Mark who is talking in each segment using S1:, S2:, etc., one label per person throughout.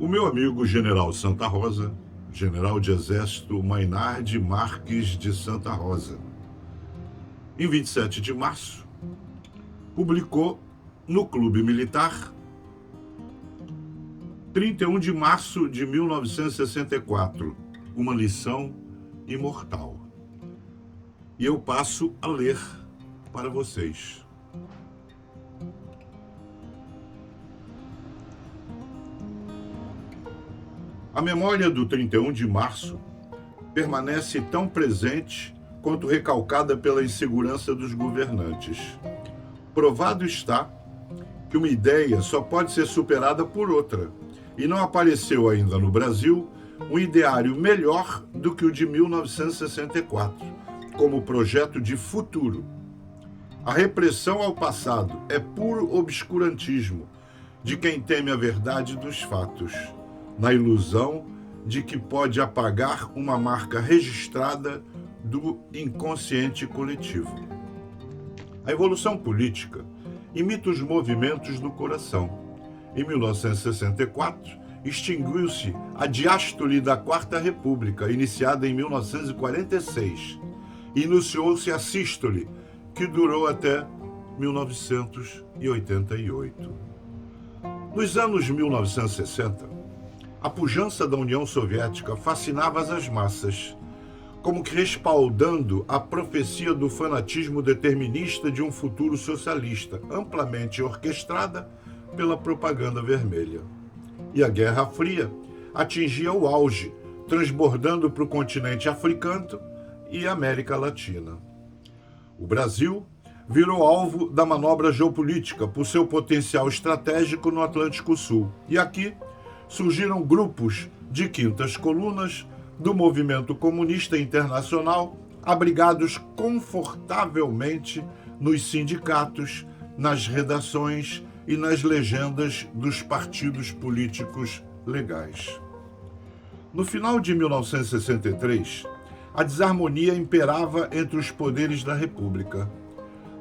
S1: O meu amigo General Santa Rosa, general de exército Maynard Marques de Santa Rosa, em 27 de março, publicou no Clube Militar 31 de março de 1964, uma lição imortal. E eu passo a ler para vocês. A memória do 31 de março permanece tão presente quanto recalcada pela insegurança dos governantes. Provado está que uma ideia só pode ser superada por outra, e não apareceu ainda no Brasil um ideário melhor do que o de 1964, como projeto de futuro. A repressão ao passado é puro obscurantismo de quem teme a verdade dos fatos, na ilusão de que pode apagar uma marca registrada do inconsciente coletivo. A evolução política imita os movimentos do coração. Em 1964, extinguiu-se a diástole da Quarta República, iniciada em 1946, e iniciou-se a sístole, que durou até 1988. Nos anos 1960, a pujança da União Soviética fascinava as massas, como que respaldando a profecia do fanatismo determinista de um futuro socialista, amplamente orquestrada pela propaganda vermelha. E a Guerra Fria atingia o auge, transbordando para o continente africano e América Latina. O Brasil virou alvo da manobra geopolítica por seu potencial estratégico no Atlântico Sul. E aqui surgiram grupos de quintas colunas do movimento comunista internacional, abrigados confortavelmente nos sindicatos, nas redações e nas legendas dos partidos políticos legais. No final de 1963, a desarmonia imperava entre os poderes da República.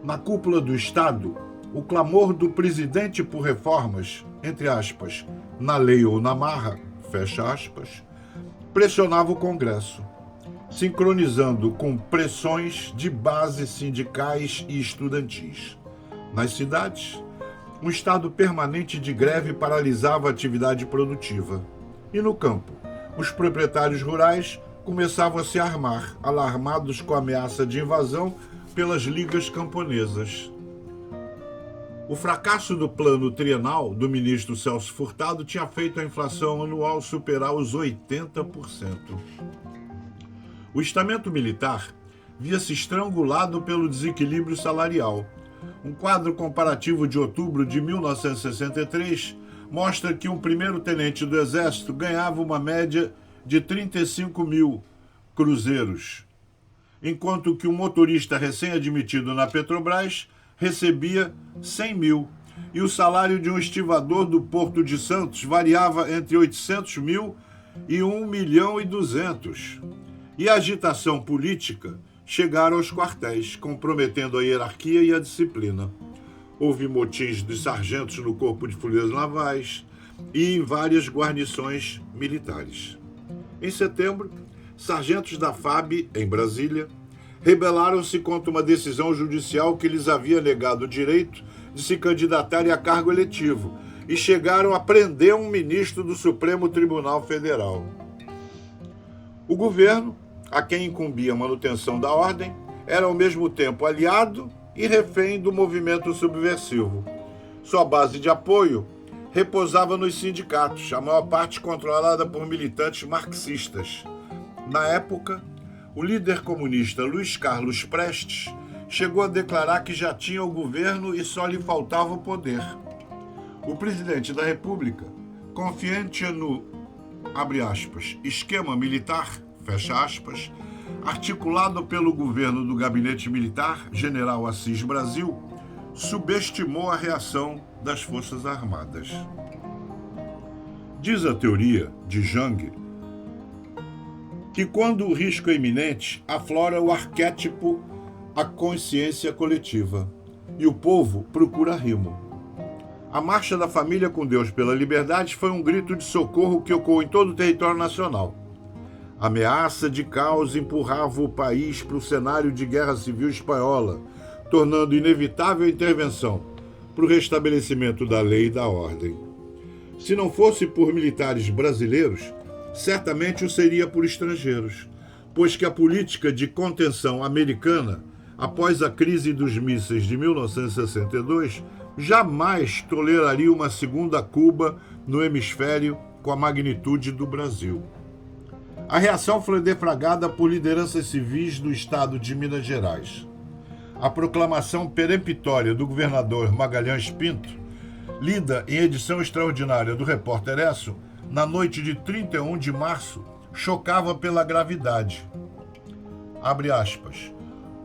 S1: Na cúpula do Estado, o clamor do presidente por reformas, entre aspas, na lei ou na marra, fecha aspas, pressionava o Congresso, sincronizando com pressões de base sindicais e estudantis. Nas cidades, um estado permanente de greve paralisava a atividade produtiva. E no campo, os proprietários rurais começavam a se armar, alarmados com a ameaça de invasão pelas ligas camponesas. O fracasso do plano trienal do ministro Celso Furtado tinha feito a inflação anual superar os 80%. O estamento militar via-se estrangulado pelo desequilíbrio salarial. Um quadro comparativo de outubro de 1963 mostra que um primeiro-tenente do Exército ganhava uma média de 35 mil cruzeiros, enquanto que um motorista recém-admitido na Petrobras recebia 100 mil, e o salário de um estivador do Porto de Santos variava entre 800 mil e 1.200.000. E a agitação política chegaram aos quartéis, comprometendo a hierarquia e a disciplina. Houve motins de sargentos no Corpo de Fuzileiros Navais e em várias guarnições militares. Em setembro, sargentos da FAB, em Brasília, rebelaram-se contra uma decisão judicial que lhes havia negado o direito de se candidatarem a cargo eletivo e chegaram a prender um ministro do Supremo Tribunal Federal. O governo, a quem incumbia a manutenção da ordem, era ao mesmo tempo aliado e refém do movimento subversivo. Sua base de apoio repousava nos sindicatos, a maior parte controlada por militantes marxistas. Na época, o líder comunista Luiz Carlos Prestes chegou a declarar que já tinha o governo e só lhe faltava o poder. O presidente da República, confiante no, abre aspas, esquema militar, fecha aspas, articulado pelo governo do Gabinete Militar, General Assis Brasil, subestimou a reação das Forças Armadas. Diz a teoria de Jung que quando o risco é iminente, aflora o arquétipo, a consciência coletiva, e o povo procura rimo. A Marcha da Família com Deus pela Liberdade foi um grito de socorro que ecoou em todo o território nacional. A ameaça de caos empurrava o país para o cenário de guerra civil espanhola, tornando inevitável a intervenção para o restabelecimento da lei e da ordem. Se não fosse por militares brasileiros, certamente o seria por estrangeiros, pois que a política de contenção americana, após a crise dos mísseis de 1962, jamais toleraria uma segunda Cuba no hemisfério com a magnitude do Brasil. A reação foi deflagrada por lideranças civis do estado de Minas Gerais. A proclamação peremptória do governador Magalhães Pinto, lida em edição extraordinária do Repórter Esso, na noite de 31 de março, chocava pela gravidade. Abre aspas.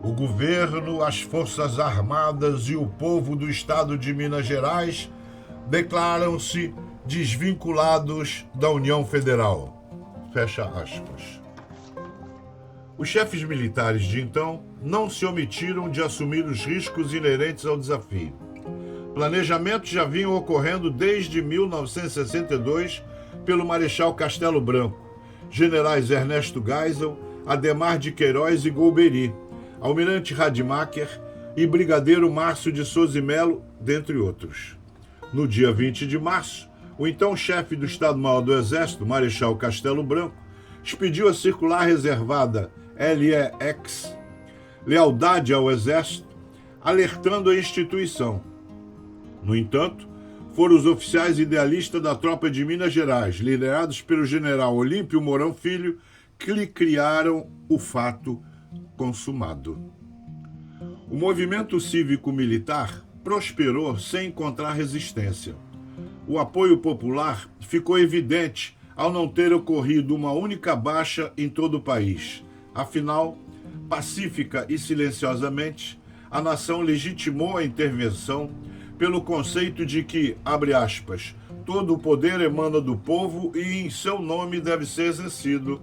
S1: O governo, as Forças Armadas e o povo do estado de Minas Gerais declaram-se desvinculados da União Federal. Fecha aspas. Os chefes militares de então não se omitiram de assumir os riscos inerentes ao desafio. Planejamentos já vinham ocorrendo desde 1962 pelo Marechal Castelo Branco, generais Ernesto Geisel, Adhemar de Queiroz e Golbery, Almirante Rademacher e Brigadeiro Márcio de Souza e Melo, dentre outros. No dia 20 de março, o então chefe do Estado-Maior do Exército, Marechal Castelo Branco, expediu a circular reservada LEX, Lealdade ao Exército, alertando a instituição. No entanto, foram os oficiais idealistas da tropa de Minas Gerais, liderados pelo general Olímpio Mourão Filho, que lhe criaram o fato consumado. O movimento cívico-militar prosperou sem encontrar resistência. O apoio popular ficou evidente ao não ter ocorrido uma única baixa em todo o país. Afinal, pacífica e silenciosamente, a nação legitimou a intervenção pelo conceito de que, abre aspas, todo o poder emana do povo e em seu nome deve ser exercido,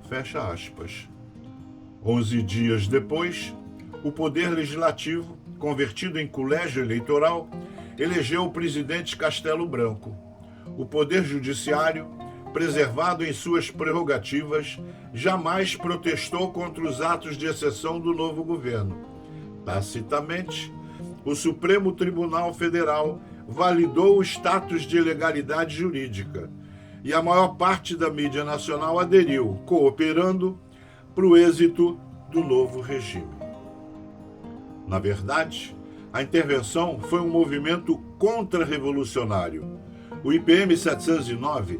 S1: fecha aspas. 11 dias depois, o poder legislativo, convertido em colégio eleitoral, elegeu o presidente Castelo Branco. O poder judiciário, preservado em suas prerrogativas, jamais protestou contra os atos de exceção do novo governo. Tacitamente, o Supremo Tribunal Federal validou o status de legalidade jurídica e a maior parte da mídia nacional aderiu, cooperando para o êxito do novo regime. Na verdade, a intervenção foi um movimento contra-revolucionário. O IPM 709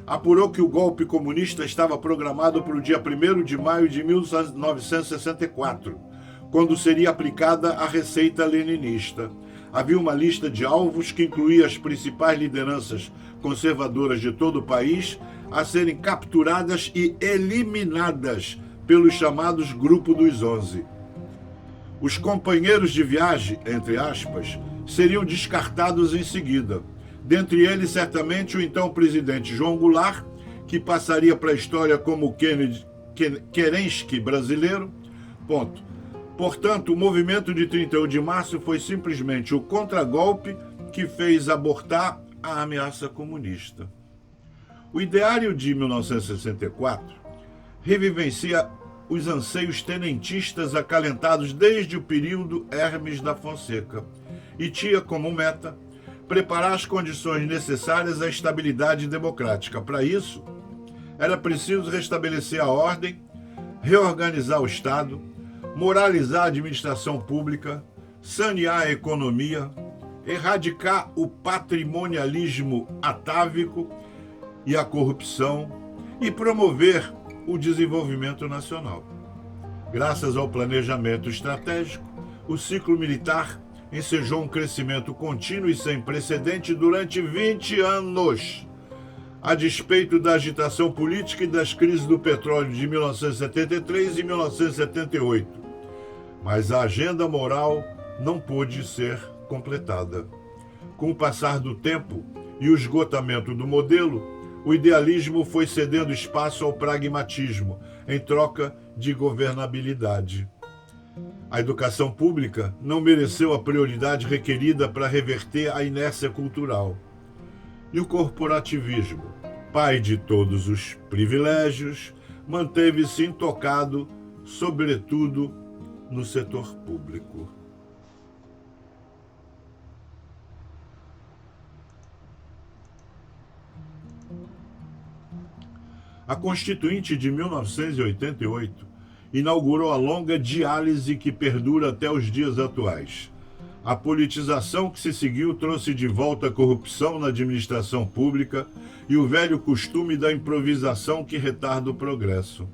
S1: apurou que o golpe comunista estava programado para o dia 1º de maio de 1964, quando seria aplicada a receita leninista. Havia uma lista de alvos que incluía as principais lideranças conservadoras de todo o país a serem capturadas e eliminadas pelos chamados Grupo dos 11. Os companheiros de viagem, entre aspas, seriam descartados em seguida. Dentre eles, certamente, o então presidente João Goulart, que passaria para a história como o Kerensky brasileiro. Ponto. Portanto, o movimento de 31 de março foi simplesmente o contragolpe que fez abortar a ameaça comunista. O ideário de 1964 revivencia os anseios tenentistas acalentados desde o período Hermes da Fonseca e tinha como meta preparar as condições necessárias à estabilidade democrática. Para isso, era preciso restabelecer a ordem, reorganizar o Estado, moralizar a administração pública, sanear a economia, erradicar o patrimonialismo atávico e a corrupção e promover o desenvolvimento nacional. Graças ao planejamento estratégico, o ciclo militar ensejou um crescimento contínuo e sem precedente durante 20 anos, a despeito da agitação política e das crises do petróleo de 1973 e 1978. Mas a agenda moral não pôde ser completada. Com o passar do tempo e o esgotamento do modelo, o idealismo foi cedendo espaço ao pragmatismo, em troca de governabilidade. A educação pública não mereceu a prioridade requerida para reverter a inércia cultural. E o corporativismo, pai de todos os privilégios, manteve-se intocado, sobretudo no setor público. A Constituinte de 1988 inaugurou a longa diálise que perdura até os dias atuais. A politização que se seguiu trouxe de volta a corrupção na administração pública e o velho costume da improvisação que retarda o progresso.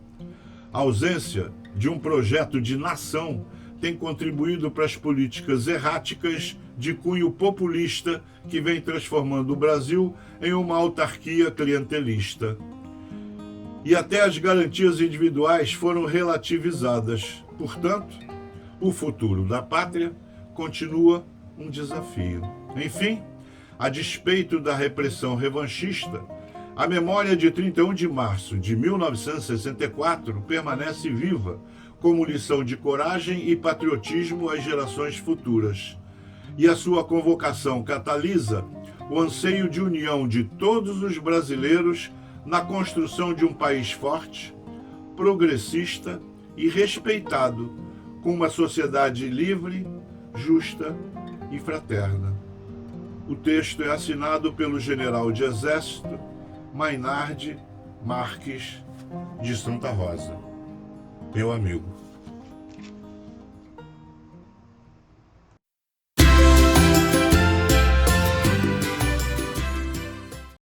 S1: A ausência de um projeto de nação tem contribuído para as políticas erráticas de cunho populista que vem transformando o Brasil em uma autarquia clientelista. E até as garantias individuais foram relativizadas. Portanto, o futuro da pátria continua um desafio. Enfim, a despeito da repressão revanchista, a memória de 31 de março de 1964 permanece viva como lição de coragem e patriotismo às gerações futuras. E a sua convocação catalisa o anseio de união de todos os brasileiros na construção de um país forte, progressista e respeitado, com uma sociedade livre, justa e fraterna. O texto é assinado pelo general de Exército Maynard Marques de Santa Rosa, meu amigo.